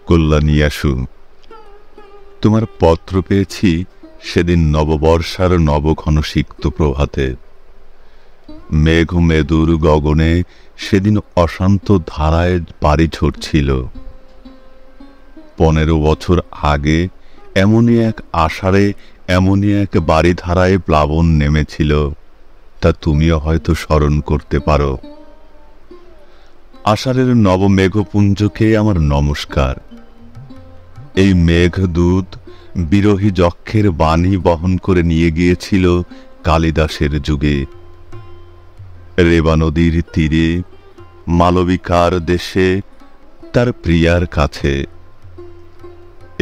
কল্যাণী আসু, তোমার পত্র পেয়েছি সেদিন নববর্ষার নবঘনসিক্ত প্রভাতে। মেঘ মেদুর গগনে সেদিন অশান্ত ধারায় বাড়ি ঝরছিল। 15 বছর আগে এমনই এক আষাঢ়ে এমনই এক বাড়ি ধারায় প্লাবন নেমেছিল, তা তুমিও হয়তো স্মরণ করতে পারো। আষাঢ়ের নবমেঘপুঞ্জকে আমার নমস্কার। এই মেঘদূত বিরহী যক্ষের বাণী বহন করে নিয়ে গিয়েছিল কালিদাসের যুগে। রেবা নদীর তীরে মালবিকার দেশে তার প্রিয়ার কাছে।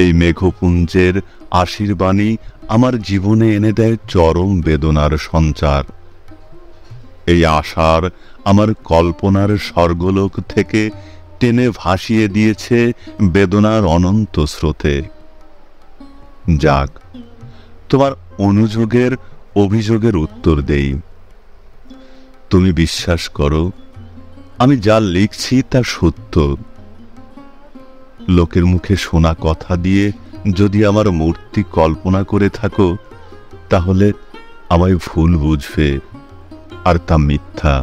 এই মেঘপুঞ্জের আশীর্বাণী আমার জীবনে এনে দেয় চরম বেদনার সঞ্চার। এই আশার আমার কল্পনার স্বর্গলোক থেকে টেনে ভাসিয়ে দিয়েছে বেদনার অনন্ত স্রোতে। যাক, তোমার অনুযোগের অভিযোগের উত্তর দেই। তুমি বিশ্বাস করো, আমি যা লিখছি তা সত্য। লোকের মুখে শোনা কথা দিয়ে যদি আমার মূর্তি কল্পনা করে থাকো, তাহলে আমায় ভুল বুঝবে, আর তা মিথ্যা।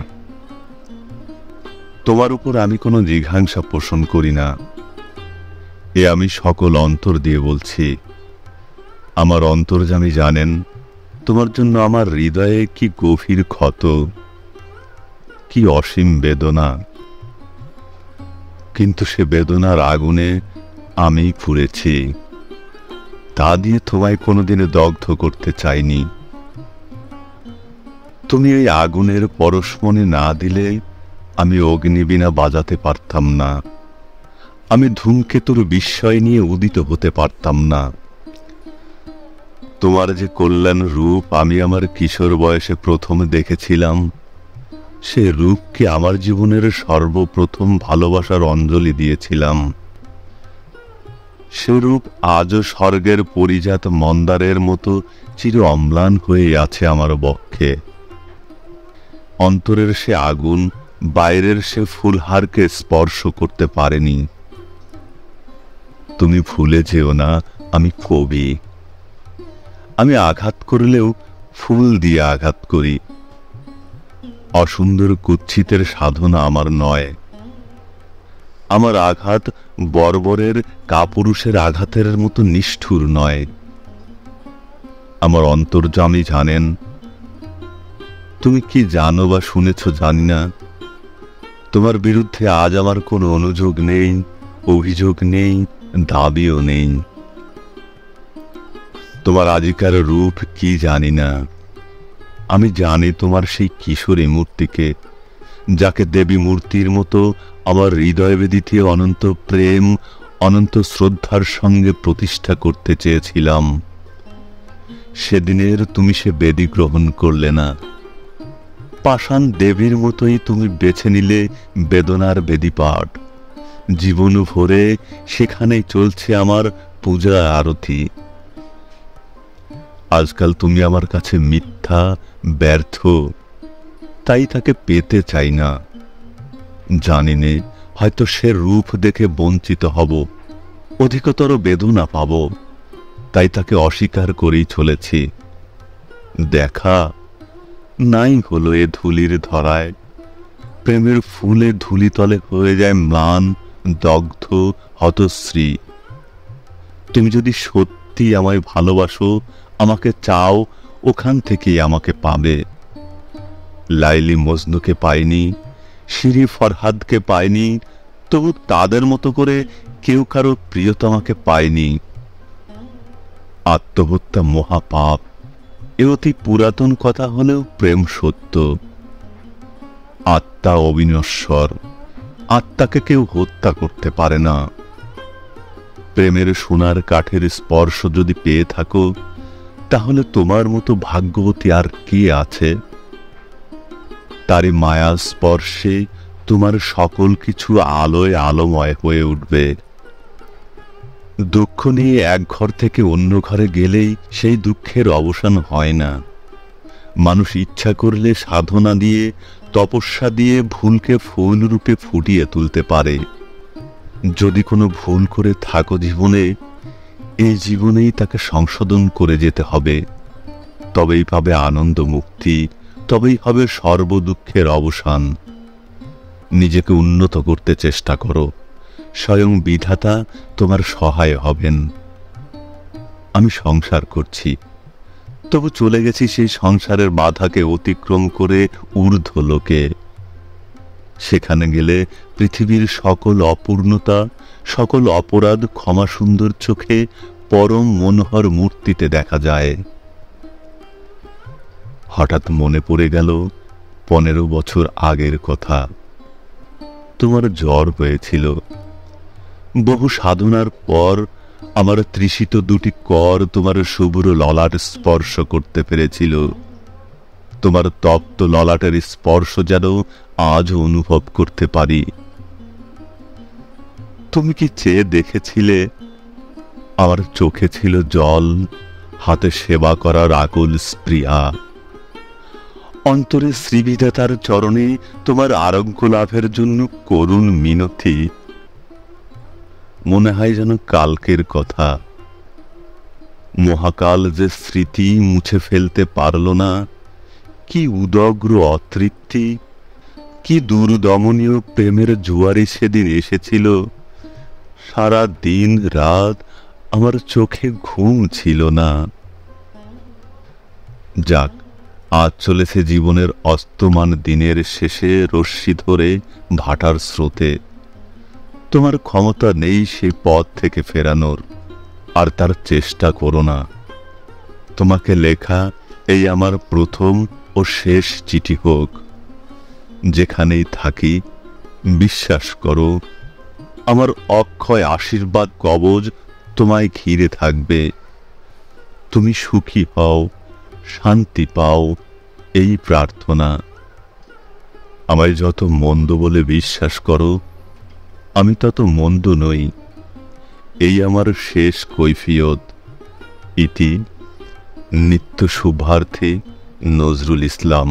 তোমার উপর আমি কোনো জিঘাংসা পোষণ করি না, এ আমি সকল অন্তর দিয়ে বলছি। আমার অন্তর্যামী জানেন তোমার জন্য আমার হৃদয়ে কি গভীর ক্ষত, কি অসীম বেদনা। কিন্তু সে বেদনার আগুনে আমি পুড়েছি, তা দিয়ে তোমায় কোনোদিনও দগ্ধ করতে চাইনি। তুমি এই আগুনের পরশমণি না দিলে আমি অগ্নিবীণা বাজাতে পারতাম না, আমি ধূমকেতুর বিস্ময় নিয়ে উদিত হতে পারতাম না। তোমার যে কল্যাণ রূপ আমি আমার কিশোর বয়সে প্রথম দেখেছিলাম, সে রূপকে আমার জীবনের সর্বপ্রথম ভালোবাসার অঞ্জলি দিয়েছিলাম। সে রূপ আজও স্বর্গের পরিজাত মন্দারের মতো চির অম্লান হয়ে আছে আমার বক্ষে। অন্তরের সে আগুন বাইরের সে ফুলহারকে স্পর্শ করতে পারেনি। তুমি ভুলে যেও না, আমি কবি। আমি আঘাত করলেও ফুল দিয়ে আঘাত করি। অসুন্দর কুৎসিতের সাধনা আমার নয়। আমার আঘাত বর্বরের কাপুরুষের আঘাতের মতো নিষ্ঠুর নয়। আমার অন্তর্যামী জানেন। তুমি কি জানো বা শুনেছ জানি না, তোমার বিরুদ্ধে আজ আমার কোনো অনুযোগ নেই, অভিযোগ নেই, দাবিও নেই। তোমার আজিকার রূপ কি জানি না, আমি জানি তোমার সেই কিশোরী মূর্তিকে, যাকে দেবী মূর্তির মতো আমার হৃদয় বেদিতে অনন্ত প্রেম, অনন্ত শ্রদ্ধার সঙ্গে প্রতিষ্ঠা করতে চেয়েছিলাম। সেদিনের তুমি সে বেদি গ্রহণ করলে না। পাষাণ দেবীর মতোই তুমি বেছে নিলে বেদনার বেদিপাঠ। জীবন ভরে সেখানেই চলছে আমার পূজা আরতি। আজকাল তুমি আমার কাছে মিথ্যা, ব্যর্থ, তাই তাকে পেতে চাই না। জানি নে, হয়তো সে রূপ দেখে বঞ্চিত হব, অধিকতর বেদনা পাব, তাই তাকে অস্বীকার করেই চলেছি। দেখা নাই হলো এ ধুলির ধরায়। প্রেমের ফুলে ধুলিতলে হয়ে যায় ম্লান, দগ্ধ, হতশ্রী। তুমি যদি সত্যি আমায় ভালোবাসো, আমাকে চাও, ওখান থেকেই আমাকে পাবে। লাইলি মজনুকে পাইনি, শিরি ফরহাদকে পাইনি, তবু তাদের মতো করে কেউ কারো প্রিয়তমাকে পায়নি। আত্মহত্যা মহাপাপ, এ অতি পুরাতন কথা হলেও প্রেম সত্য। আত্মা অবিনশ্বর, আত্মাকে কেউ হত্যা করতে পারে না। প্রেমের সোনার কাঠের স্পর্শ যদি পেয়ে থাকো, তাহলে তোমার মতো ভাগ্যবতী আর কে আছে? তারই মায়া স্পর্শে তোমার সকল কিছু আলোয় আলোময় হয়ে উঠবে। দুঃখ নিয়ে এক ঘর থেকে অন্য ঘরে গেলেই সেই দুঃখের অবসান হয় না। মানুষ ইচ্ছা করলে সাধনা দিয়ে, তপস্যা দিয়ে ভুলকে ফুল রূপে ফুটিয়ে তুলতে পারে। যদি কোনো ভুল করে থাকো জীবনে, এই জীবনেই তাকে সংশোধন করে যেতে হবে। তবেই পাবে আনন্দ মুক্তি, তবেই হবে সর্বদুঃখের অবসান। নিজেকে উন্নত করতে চেষ্টা করো, স্বয়ং বিধাতা তোমার সহায় হবেন। আমি সংসার করছি, তবু চলে গেছি সেই সংসারের বাধাকে অতিক্রম করে ঊর্ধ্ব লোকে। সেখানে গেলে পৃথিবীর সকল অপূর্ণতা, সকল অপরাধ ক্ষমা সুন্দর চোখে পরম মনোহর মূর্তিতে দেখা যায়। হঠাৎ মনে পড়ে গেল 15 বছর আগের কথা। তোমার জ্বর হয়েছিল। বহু সাধনার পর আমার তৃষিত দুটি কর তোমার শুভ্র ললাট স্পর্শ করতে পেরেছিল। তোমার তপ্ত ললাটের স্পর্শ যেন আজও অনুভব করতে পারি। তুমি কি চেয়ে দেখেছিলে? আমার চোখে ছিল জল, হাতে সেবা করার আকুল স্পৃহা। অন্তরে শ্রীবিধাতার চরণে তোমার আরোগ্য লাভের জন্য করুণ মিনতি। মনে হয় যেন কালকের কথা। মহাকাল যে স্মৃতি মুছে ফেলতে পারল না, কি উদগ্র অতৃপ্তি, কি দুর্দমনীয় প্রেমের জুয়ারি সেদিন এসেছিল। সারা দিন রাত আমার চোখে ঘুম ছিল না। যাক, আজ চলেছে জীবনের অস্তমান দিনের শেষে রশ্মি ধরে ভাটার স্রোতে। তোমার ক্ষমতা নেই সেই পথ থেকে ফেরানোর, আর তার চেষ্টা করো না। তোমাকে লেখা এই আমার প্রথম ও শেষ চিঠি হোক। যেখানেই থাকি, বিশ্বাস করো, আমার অক্ষয় আশীর্বাদ কবচ তোমায় ঘিরে থাকবে। তুমি সুখী হও, শান্তি পাও, এই প্রার্থনা। আমায় যত মন্দ বলে বিশ্বাস করো, আমি তত মন্দ নই। এই আমার শেষ কৈফিয়ত। ইতি নিত্য শুভার্থী নজরুল ইসলাম।